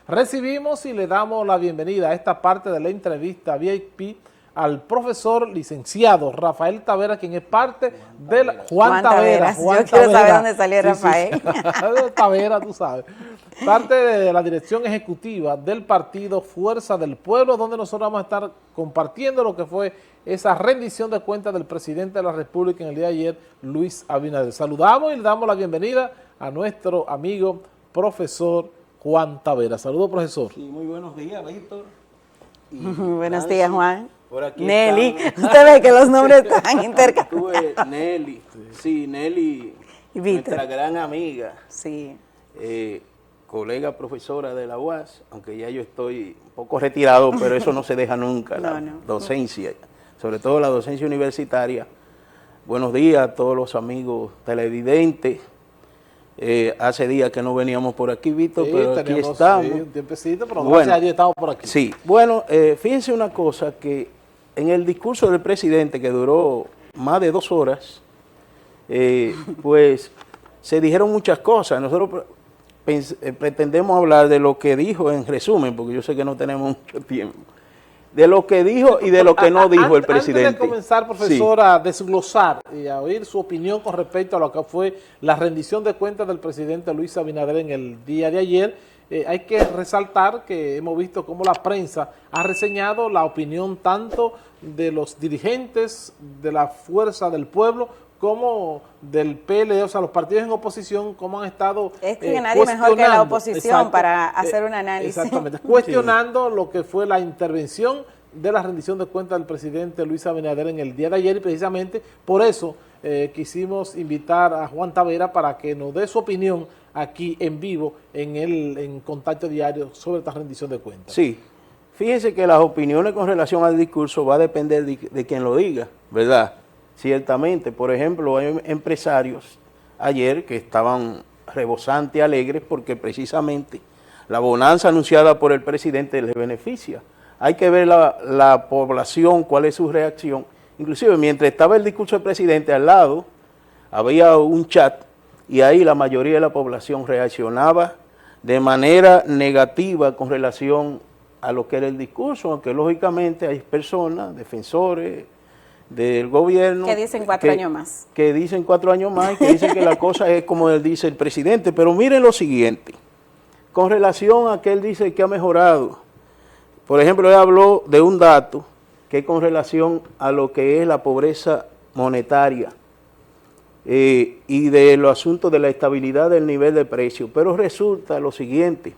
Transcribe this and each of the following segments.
Recibimos y le damos la bienvenida a esta parte de la entrevista VIP al profesor licenciado Rafael Tavera, quien es parte del Juan Taveras. Yo quiero saber dónde salió Rafael. Tavera, tú sabes. Parte de la dirección ejecutiva del partido Fuerza del Pueblo, donde nosotros vamos a estar compartiendo lo que fue esa rendición de cuentas del presidente de la República en el día de ayer, Luis Abinader. Saludamos y le damos la bienvenida a nuestro amigo profesor Juan Tavera. Saludos, profesor. Sí, muy buenos días, Víctor. Buenos días, Juan. Por aquí Nelly. Usted ve que los nombres están intercambiados. Nelly. Sí, Nelly, y Víctor, nuestra gran amiga. Sí. Colega profesora de la UAS, aunque ya yo estoy un poco retirado, pero eso no se deja nunca, la docencia, sobre todo la docencia universitaria. Buenos días a todos los amigos televidentes. Hace días que no veníamos por aquí, Víctor, pero aquí estamos. Sí, un tiempecito, pero gracias a Dios estamos por aquí. Sí, bueno, fíjense una cosa, que en el discurso del presidente, que duró más de 2 horas, pues se dijeron muchas cosas. Nosotros pretendemos hablar de lo que dijo en resumen, porque yo sé que no tenemos mucho tiempo, de lo que dijo y de lo que no dijo el presidente. Antes de comenzar, profesor, a desglosar y a oír su opinión con respecto a lo que fue la rendición de cuentas del presidente Luis Abinader en el día de ayer, hay que resaltar que hemos visto cómo la prensa ha reseñado la opinión tanto de los dirigentes de la Fuerza del Pueblo como del PLD, o sea, los partidos en oposición, cómo han estado es que nadie mejor que la oposición para hacer un análisis. Exactamente, cuestionando lo que fue la intervención de la rendición de cuentas del presidente Luis Abinader en el día de ayer, y precisamente por eso quisimos invitar a Juan Tavera para que nos dé su opinión aquí en vivo en Contacto Diario sobre esta rendición de cuentas. Sí, fíjense que las opiniones con relación al discurso va a depender de quien lo diga, ¿verdad? Ciertamente, por ejemplo, hay empresarios ayer que estaban rebosantes, alegres, porque precisamente la bonanza anunciada por el presidente les beneficia. Hay que ver la población, cuál es su reacción. Inclusive, mientras estaba el discurso del presidente al lado, había un chat y ahí la mayoría de la población reaccionaba de manera negativa con relación a lo que era el discurso, aunque lógicamente hay personas, defensores del gobierno que dicen 4 años más. Que dicen 4 años más y que dicen que la cosa es como él dice el presidente. Pero miren lo siguiente, con relación a que él dice que ha mejorado. Por ejemplo, él habló de un dato que es con relación a lo que es la pobreza monetaria y de los asuntos de la estabilidad del nivel de precio. Pero resulta lo siguiente,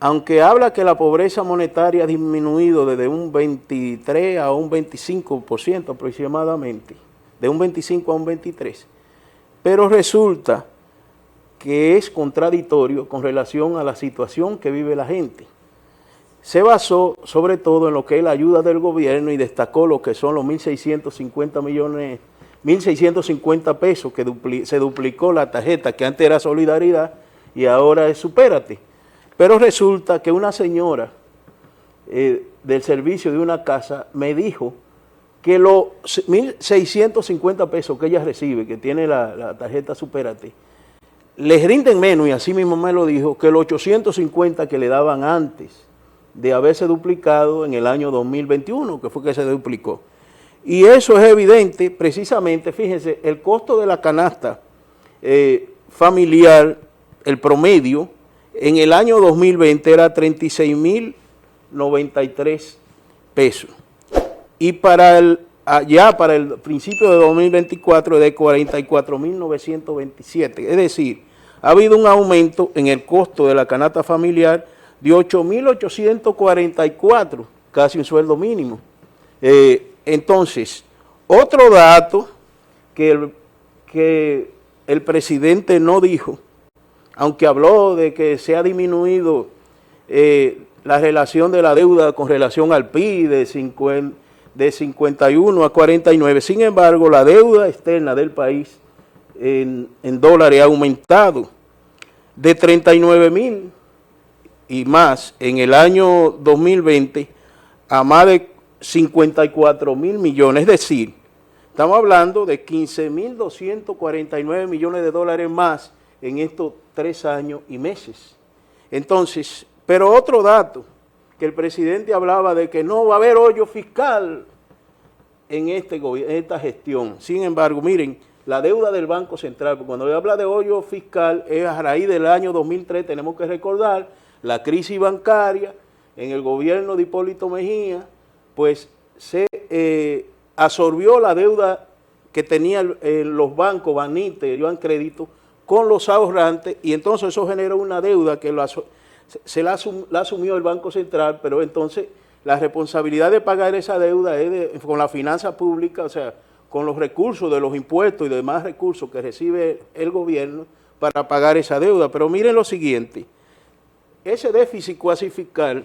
aunque habla que la pobreza monetaria ha disminuido desde un 23 a un 25% aproximadamente, de un 25 a un 23, pero resulta que es contradictorio con relación a la situación que vive la gente. Se basó sobre todo en lo que es la ayuda del gobierno y destacó lo que son los 1.650 millones, 1.650 pesos que se duplicó la tarjeta que antes era Solidaridad y ahora es Supérate. Pero resulta que una señora del servicio de una casa me dijo que los 1.650 pesos que ella recibe, que tiene la tarjeta Supérate, les rinden menos, y así mismo me lo dijo, que los 850 que le daban antes de haberse duplicado en el año 2021, que fue que se duplicó. Y eso es evidente, precisamente, fíjense, el costo de la canasta familiar, el promedio, en el año 2020 era 36.093 pesos. Y para el principio de 2024 es de 44.927. Es decir, ha habido un aumento en el costo de la canasta familiar de 8.844, casi un sueldo mínimo. Entonces, otro dato que el presidente no dijo, aunque habló de que se ha disminuido la relación de la deuda con relación al PIB de 51 a 49, sin embargo, la deuda externa del país en dólares ha aumentado de 39.000 y más en el año 2020 a más de 54.000 millones, es decir, estamos hablando de 15.249 millones de dólares más en estos 3 años y meses. Entonces, pero otro dato, que el presidente hablaba de que no va a haber hoyo fiscal en esta gestión. Sin embargo, miren, la deuda del Banco Central, porque cuando habla de hoyo fiscal es a raíz del año 2003, tenemos que recordar la crisis bancaria en el gobierno de Hipólito Mejía, pues se absorbió la deuda que tenían los bancos, Banite, Crédito, con los ahorrantes, y entonces eso generó una deuda que la asumió el Banco Central, pero entonces la responsabilidad de pagar esa deuda es con la finanza pública, o sea, con los recursos de los impuestos y demás recursos que recibe el gobierno para pagar esa deuda. Pero miren lo siguiente, ese déficit cuasi fiscal,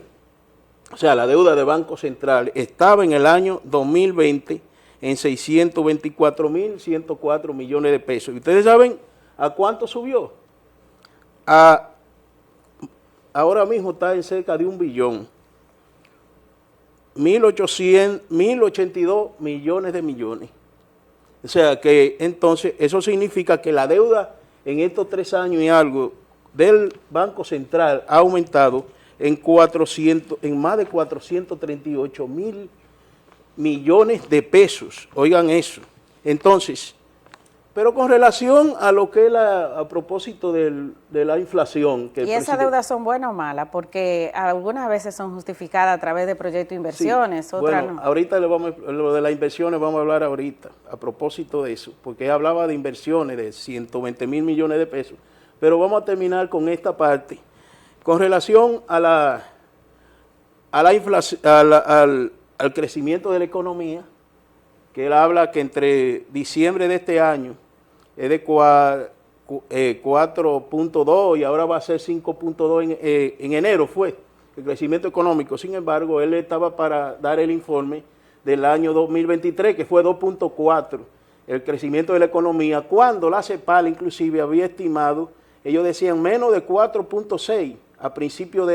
o sea, la deuda de Banco Central, estaba en el año 2020 en 624.104 millones de pesos. ¿Y ustedes saben a cuánto subió? Ahora mismo está en cerca de 1 billón. 1.082 millones de millones. O sea que entonces eso significa que la deuda en estos 3 años y algo del Banco Central ha aumentado en más de 438.000 millones de pesos. Oigan eso. Entonces, pero con relación a lo que es a propósito de la inflación. ¿Y esas deudas son buenas o malas? Porque algunas veces son justificadas a través de proyectos de inversiones, sí, otras bueno, no. Ahorita lo de las inversiones vamos a hablar ahorita, a propósito de eso, porque hablaba de inversiones de 120.000 millones de pesos. Pero vamos a terminar con esta parte. Con relación a la inflación, al crecimiento de la economía, que él habla que entre diciembre de este año es de 4.2 y ahora va a ser 5.2 en enero fue el crecimiento económico. Sin embargo, él estaba para dar el informe del año 2023, que fue 2.4 el crecimiento de la economía, cuando la CEPAL inclusive había estimado, ellos decían menos de 4.6 a principios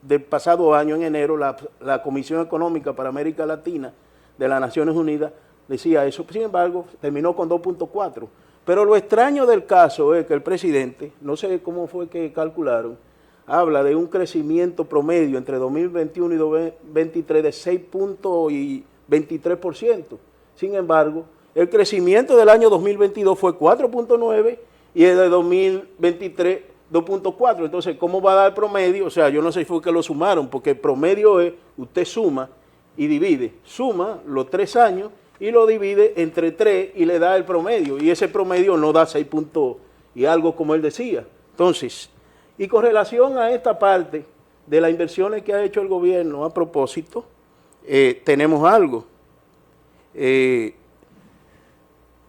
del pasado año, en enero, la Comisión Económica para América Latina de las Naciones Unidas decía eso. Sin embargo, terminó con 2.4. Pero lo extraño del caso es que el presidente, no sé cómo fue que calcularon, habla de un crecimiento promedio entre 2021 y 2023 de 6.23%. Sin embargo, el crecimiento del año 2022 fue 4.9 y el de 2023 2.4. Entonces, ¿cómo va a dar promedio? O sea, yo no sé si fue que lo sumaron, porque el promedio es, usted suma y divide. Suma los 3 años y lo divide entre 3 y le da el promedio. Y ese promedio no da 6 puntos y algo como él decía. Entonces, y con relación a esta parte de las inversiones que ha hecho el gobierno a propósito, tenemos algo.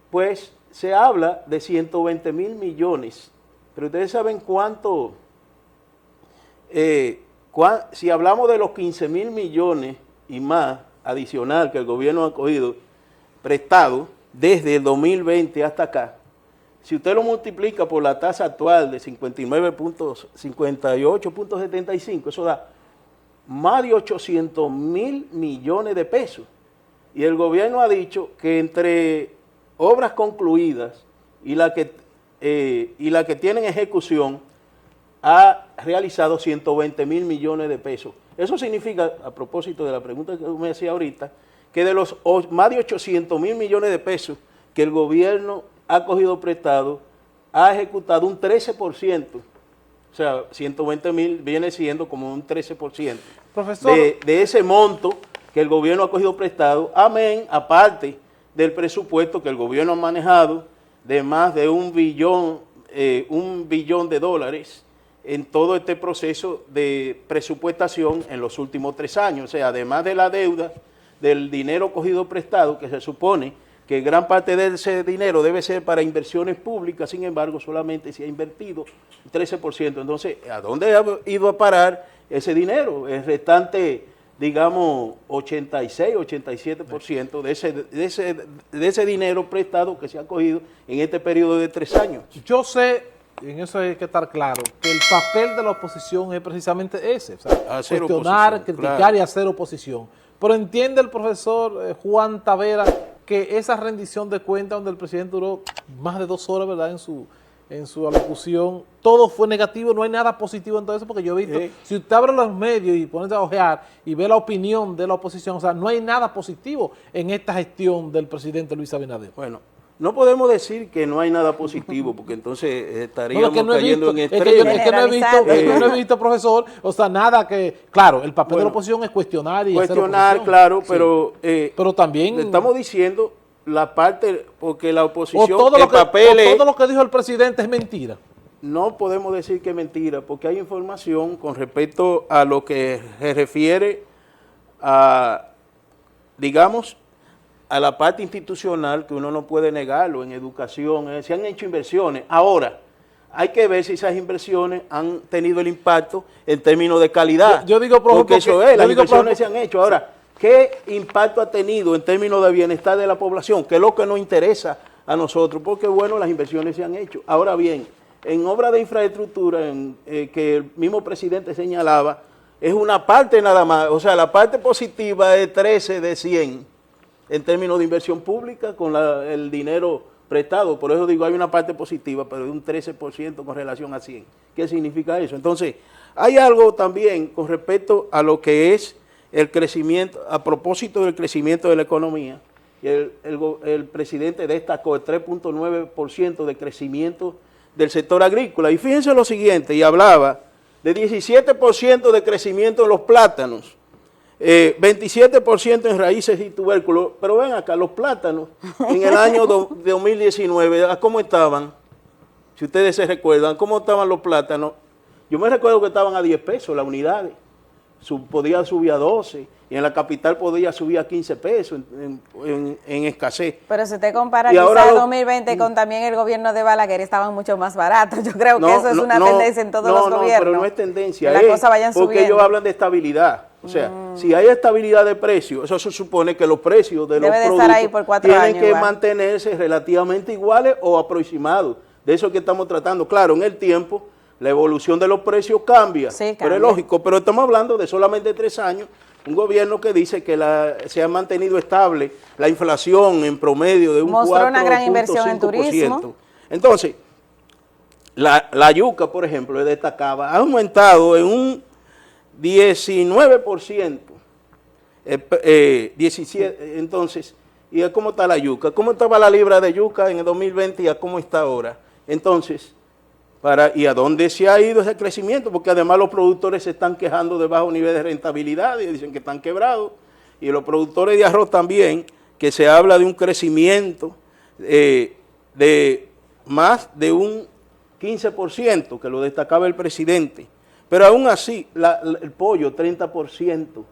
Pues se habla de 120.000 millones. Pero ustedes saben cuánto, si hablamos de los 15.000 millones y más adicional que el gobierno ha cogido prestado desde el 2020 hasta acá, si usted lo multiplica por la tasa actual de 58.75, eso da más de 800.000 millones de pesos. Y el gobierno ha dicho que entre obras concluidas y la que tienen ejecución ha realizado 120.000 millones de pesos. Eso significa, a propósito de la pregunta que me hacía ahorita, que de los más de 800.000 millones de pesos que el gobierno ha cogido prestado, ha ejecutado un 13%. O sea, 120.000 viene siendo como un 13%. Profesor, de ese monto que el gobierno ha cogido prestado, amén, aparte del presupuesto que el gobierno ha manejado, de más de $1 billón de dólares en todo este proceso de presupuestación en los últimos 3 años. O sea, además de la deuda, del dinero cogido prestado, que se supone que gran parte de ese dinero debe ser para inversiones públicas, sin embargo, solamente se ha invertido 13%. Entonces, ¿a dónde ha ido a parar ese dinero? El restante, digamos, 86, 87% de ese dinero prestado que se ha cogido en este periodo de 3 años. Yo sé, en eso hay que estar claro, que el papel de la oposición es precisamente ese, o sea, cuestionar, criticar, claro, y hacer oposición. Pero entiende el profesor Juan Tavera que esa rendición de cuentas donde el presidente duró más de 2 horas, ¿verdad?, en su alocución, todo fue negativo, no hay nada positivo en todo eso, porque yo he visto, si usted abre los medios y pone a ojear y ve la opinión de la oposición, o sea, no hay nada positivo en esta gestión del presidente Luis Abinader. Bueno, no podemos decir que no hay nada positivo, porque entonces estaríamos cayendo en Es que extremos. no he visto, profesor, o sea, nada que, claro, el papel de la oposición es cuestionar y hacer oposición. Claro, Sí. pero también le estamos diciendo la parte, porque la o oposición, todo lo papeles, lo que dijo el presidente es mentira. no podemos decir que es mentira, porque hay información con respecto a lo que se refiere a, digamos, a la parte institucional, que uno no puede negarlo, en educación, se han hecho inversiones. Ahora, hay que ver si esas inversiones han tenido el impacto en términos de calidad. Yo digo, porque eso es, las inversiones se han hecho. Ahora, ¿qué impacto ha tenido en términos de bienestar de la población? Que es lo que nos interesa a nosotros, porque bueno, las inversiones se han hecho. Ahora bien, en obras de infraestructura, que el mismo presidente señalaba, es una parte nada más, o sea, la parte positiva es 13 de 100 en términos de inversión pública con el dinero prestado. Por eso digo, hay una parte positiva, pero de un 13% con relación a 100. ¿Qué significa eso? Entonces, hay algo también con respecto a lo que es el crecimiento, a propósito del crecimiento de la economía. El presidente destacó el 3.9% de crecimiento del sector agrícola. Y fíjense lo siguiente, y hablaba de 17% de crecimiento en los plátanos, 27% en raíces y tubérculos. Pero ven acá, los plátanos en el año 2019, ¿cómo estaban? Si ustedes se recuerdan, ¿cómo estaban los plátanos? Yo me recuerdo que estaban a 10 pesos las unidades, podía subir a 12, y en la capital podía subir a 15 pesos en escasez. Pero si usted compara Y quizás 2020 con también el gobierno de Balaguer, estaban mucho más baratos. Yo creo que eso es una tendencia en todos los gobiernos. No, pero no es tendencia, las cosas vayan porque subiendo. ellos hablan de estabilidad. O sea, si hay estabilidad de precios, eso se supone que los precios de los productos estar ahí por 4 tienen años que igual. mantenerse relativamente iguales o aproximados. De eso que estamos tratando. Claro, en el tiempo, la evolución de los precios cambia, Sí, pero es lógico. Pero estamos hablando de solamente 3 años, un gobierno que dice que se ha mantenido estable la inflación en promedio de un 4.5%. Mostró una gran inversión en turismo. Entonces, la yuca, por ejemplo, destacaba, ha aumentado en un 19%, 17%, entonces, ¿y cómo está la yuca? ¿Cómo estaba la libra de yuca en el 2020 y a cómo está ahora? Entonces, ¿y a dónde se ha ido ese crecimiento? Porque además los productores se están quejando de bajo nivel de rentabilidad y dicen que están quebrados, y los productores de arroz también, que se habla de un crecimiento de más de un 15%, que lo destacaba el presidente. Pero aún así, el pollo, 30%,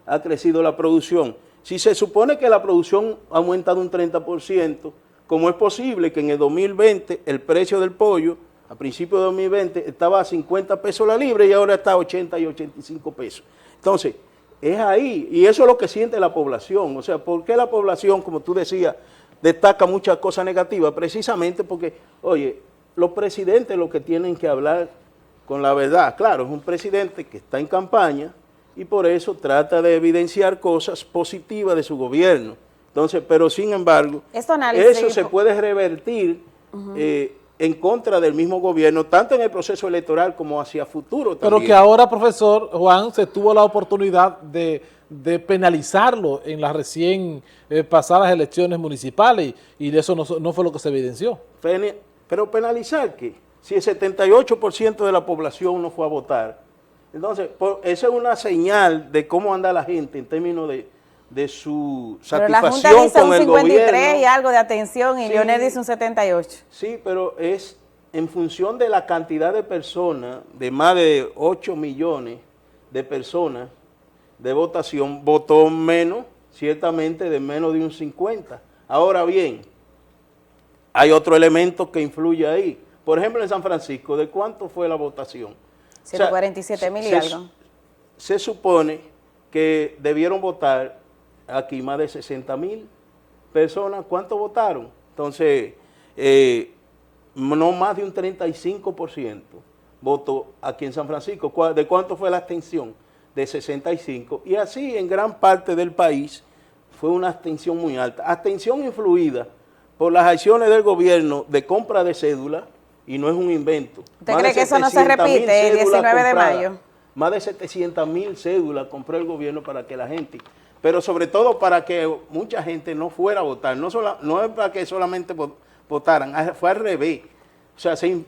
ha crecido la producción. Si se supone que la producción ha aumentado un 30%, ¿cómo es posible que en el 2020 el precio del pollo, a principios de 2020, estaba a 50 pesos la libra y ahora está a 80 y 85 pesos? Entonces, es ahí, y eso es lo que siente la población. O sea, ¿por qué la población, como tú decías, destaca muchas cosas negativas? Precisamente porque, oye, los presidentes lo que tienen que hablar con la verdad. Claro, es un presidente que está en campaña y por eso trata de evidenciar cosas positivas de su gobierno. Entonces, pero sin embargo, eso se puede revertir en contra del mismo gobierno, tanto en el proceso electoral como hacia futuro también. Pero que ahora, profesor Juan, se tuvo la oportunidad de penalizarlo en las recién pasadas elecciones municipales y eso no fue lo que se evidenció. Pero penalizar, ¿qué? Si el 78% de la población no fue a votar. Entonces, esa es una señal de cómo anda la gente en términos de su satisfacción con el gobierno. Pero la Junta dice un 53 y algo de atención y sí, Leonel dice un 78. Sí, pero es en función de la cantidad de personas, de más de 8 millones de personas de votación, votó menos, ciertamente de menos de un 50. Ahora bien, hay otro elemento que influye ahí. Por ejemplo, en San Francisco, ¿de cuánto fue la votación? 147,000 y algo. Se supone que debieron votar aquí más de 60,000 personas. ¿Cuánto votaron? Entonces, no más de un 35% votó aquí en San Francisco. ¿De cuánto fue la abstención? De 65. Y así en gran parte del país fue una abstención muy alta. Abstención influida por las acciones del gobierno de compra de cédula, y no es un invento. ¿Usted cree que eso no se repite el 19 de mayo? Más de 700,000 cédulas compró el gobierno para que la gente, pero sobre todo para que mucha gente no fuera a votar, no es para que solamente votaran, fue al revés. O sea, se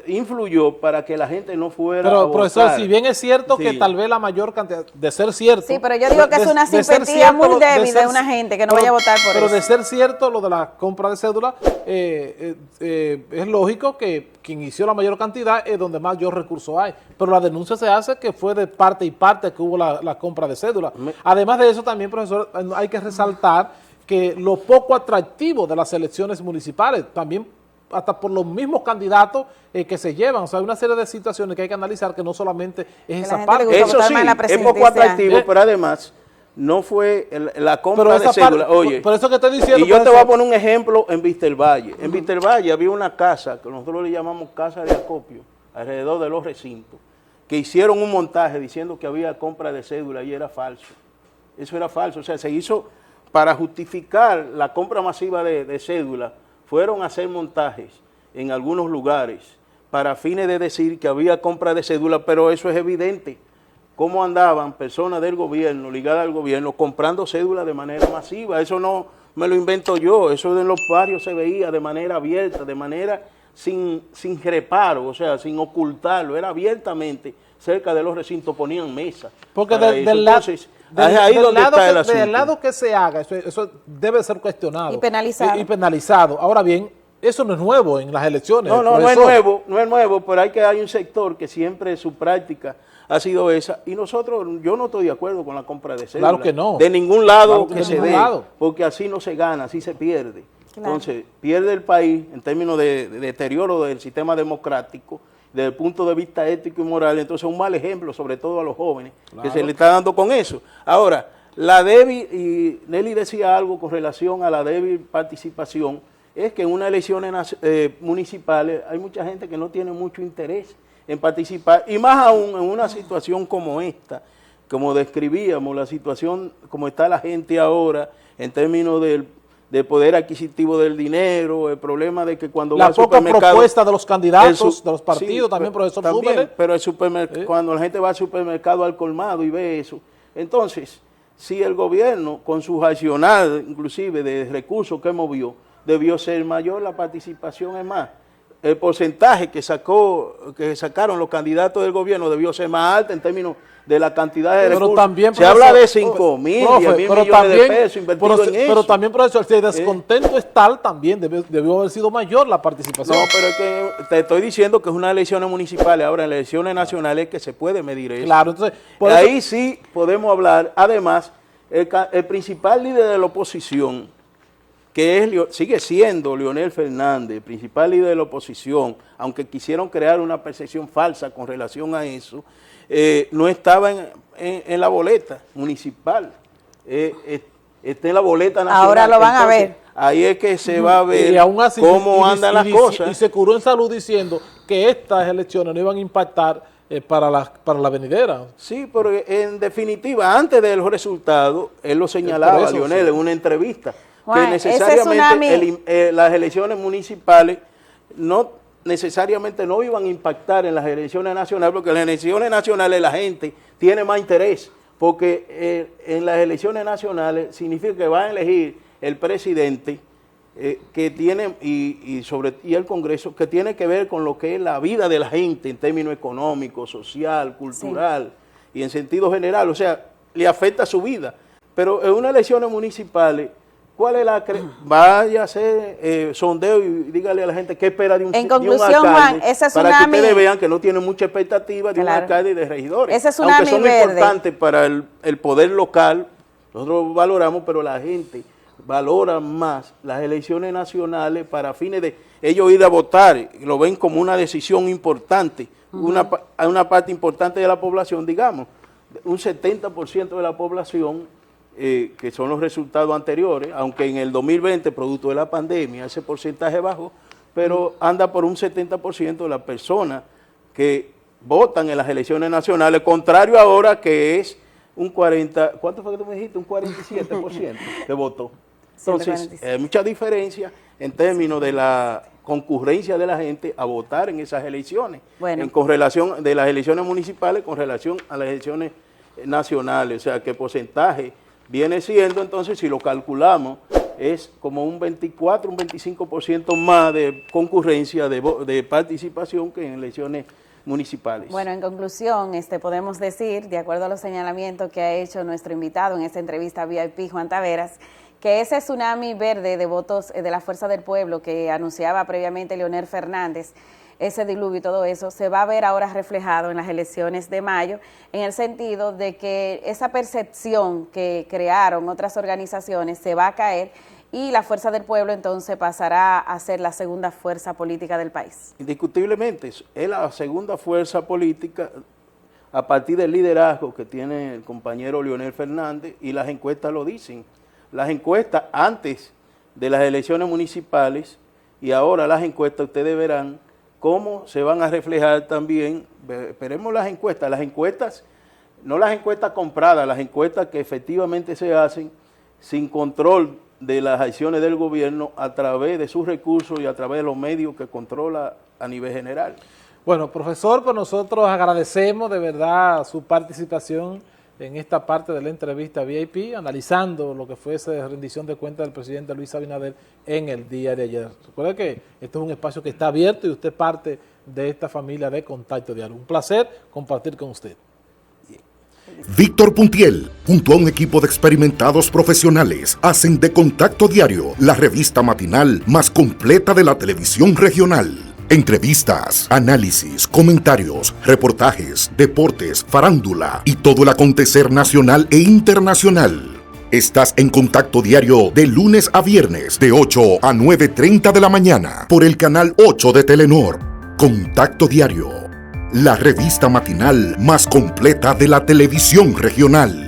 influyó para que la gente no fuera a votar. Pero, profesor, si bien es cierto que Sí. tal vez la mayor cantidad, de ser cierto... Sí, pero yo digo que es una simpatía muy débil de una gente que no vaya a votar por eso. Pero de ser cierto lo de la compra de cédula, es lógico que quien inició la mayor cantidad es donde mayor recurso hay. Pero la denuncia se hace que fue de parte y parte que hubo la compra de cédula. Además de eso también, profesor, hay que resaltar que lo poco atractivo de las elecciones municipales, también hasta por los mismos candidatos que se llevan. O sea, hay una serie de situaciones que hay que analizar que no solamente es esa parte. Eso sí, es poco atractivo, pero además no fue la compra de cédula. Oye, por eso que estoy diciendo... Y yo te voy a poner un ejemplo en Vistelvalle. En Vistelvalle había una casa, que nosotros le llamamos casa de acopio, alrededor de los recintos, que hicieron un montaje diciendo que había compra de cédula y era falso. Eso era falso. O sea, se hizo para justificar la compra masiva de cédula. Fueron a hacer montajes en algunos lugares para fines de decir que había compra de cédula, pero eso es evidente. Cómo andaban personas del gobierno, ligadas al gobierno, comprando cédula de manera masiva. Eso no me lo invento yo, eso en los barrios se veía de manera abierta, de manera sin reparo, o sea, sin ocultarlo, era abiertamente, cerca de los recintos ponían mesas. Porque del lado que se haga, eso debe ser cuestionado. Y penalizado. Y penalizado. Ahora bien, eso no es nuevo en las elecciones. No es nuevo, pero hay un sector que siempre su práctica ha sido esa, y yo no estoy de acuerdo con la compra de cédula. Claro que no. De ningún lado Claro que se dé, porque así no se gana, así se pierde. Claro. Entonces, pierde el país en términos de deterioro del sistema democrático, desde el punto de vista ético y moral. Entonces, un mal ejemplo, sobre todo a los jóvenes, que se le está dando con eso. Ahora, la débil, y Nelly decía algo con relación a la débil participación, es que en unas elecciones municipales hay mucha gente que no tiene mucho interés en participar, y más aún en una situación como esta, como describíamos, la situación como está la gente ahora, en términos del poder adquisitivo del dinero, el problema de que cuando la poca propuesta de los candidatos, de los partidos, sí, también, profesor, también, pero el supermercado, cuando la gente va al supermercado, al colmado y ve eso, entonces, si el gobierno, con su accionar, inclusive de recursos que movió, debió ser mayor la participación, es más, el porcentaje que sacaron los candidatos del gobierno debió ser más alto en términos de la cantidad de recursos. También, se habla de 5.000, 10.000 millones de pesos invertidos en eso. Pero también, profesor, si el descontento es tal, también debió haber sido mayor la participación. No, pero es que te estoy diciendo que es unas elecciones municipales, ahora en elecciones nacionales que se puede medir eso. Claro, entonces... Ahí sí podemos hablar. Además, el principal líder de la oposición, que sigue siendo Leonel Fernández, principal líder de la oposición, aunque quisieron crear una percepción falsa con relación a eso, no estaba en la boleta municipal, está en la boleta nacional. Ahora lo van a ver. Ahí es que se va a ver así, cómo andan las cosas. Y se curó en salud diciendo que estas elecciones no iban a impactar para la venidera. Sí, pero en definitiva, antes de los resultados, él lo señalaba, Leonel, en una entrevista, que necesariamente las elecciones municipales no necesariamente no iban a impactar en las elecciones nacionales, porque en las elecciones nacionales la gente tiene más interés, porque en las elecciones nacionales significa que van a elegir el presidente que tiene y el Congreso, que tiene que ver con lo que es la vida de la gente en términos económicos, social, cultural y en sentido general, o sea, le afecta su vida. Pero en unas elecciones municipales, ¿cuál es vaya a hacer sondeo y dígale a la gente qué espera de un alcalde? En conclusión, Juan, ese tsunami, para que ustedes vean que no tienen mucha expectativa de un alcalde y de regidores. Ese tsunami aunque son importantes para el poder local, nosotros valoramos, pero la gente valora más las elecciones nacionales para fines de ellos ir a votar, lo ven como una decisión importante, una parte importante de la población, digamos, un 70% de la población, que son los resultados anteriores, aunque en el 2020, producto de la pandemia, ese porcentaje bajó, pero anda por un 70% de las personas que votan en las elecciones nacionales, contrario ahora que es un 40, ¿cuánto fue que tú me dijiste? Un 47% que votó. Entonces, hay mucha diferencia en términos de la concurrencia de la gente a votar en esas elecciones, con relación de las elecciones municipales con relación a las elecciones nacionales. O sea, que el porcentaje viene siendo, entonces, si lo calculamos, es como un 24, un 25% más de concurrencia, de participación que en elecciones municipales. Bueno, en conclusión, podemos decir, de acuerdo a los señalamientos que ha hecho nuestro invitado en esta entrevista VIP, Juan Taveras, que ese tsunami verde de votos de la Fuerza del Pueblo que anunciaba previamente Leonel Fernández, ese diluvio y todo eso, se va a ver ahora reflejado en las elecciones de mayo, en el sentido de que esa percepción que crearon otras organizaciones se va a caer y la Fuerza del Pueblo entonces pasará a ser la segunda fuerza política del país. Indiscutiblemente, es la segunda fuerza política a partir del liderazgo que tiene el compañero Leonel Fernández, y las encuestas lo dicen. Las encuestas antes de las elecciones municipales y ahora las encuestas, ustedes verán cómo se van a reflejar también. Esperemos las encuestas, no las encuestas compradas, las encuestas que efectivamente se hacen sin control de las acciones del gobierno a través de sus recursos y a través de los medios que controla a nivel general. Bueno, profesor, pues nosotros agradecemos de verdad su participación en esta parte de la entrevista VIP, analizando lo que fue esa rendición de cuentas del presidente Luis Abinader en el día de ayer. Recuerde que este es un espacio que está abierto y usted es parte de esta familia de Contacto Diario. Un placer compartir con usted. Víctor Puntiel, junto a un equipo de experimentados profesionales, hacen de Contacto Diario la revista matinal más completa de la televisión regional. Entrevistas, análisis, comentarios, reportajes, deportes, farándula y todo el acontecer nacional e internacional. Estás en Contacto Diario de lunes a viernes de 8 a 9:30 de la mañana por el canal 8 de Telenor. Contacto Diario, la revista matinal más completa de la televisión regional.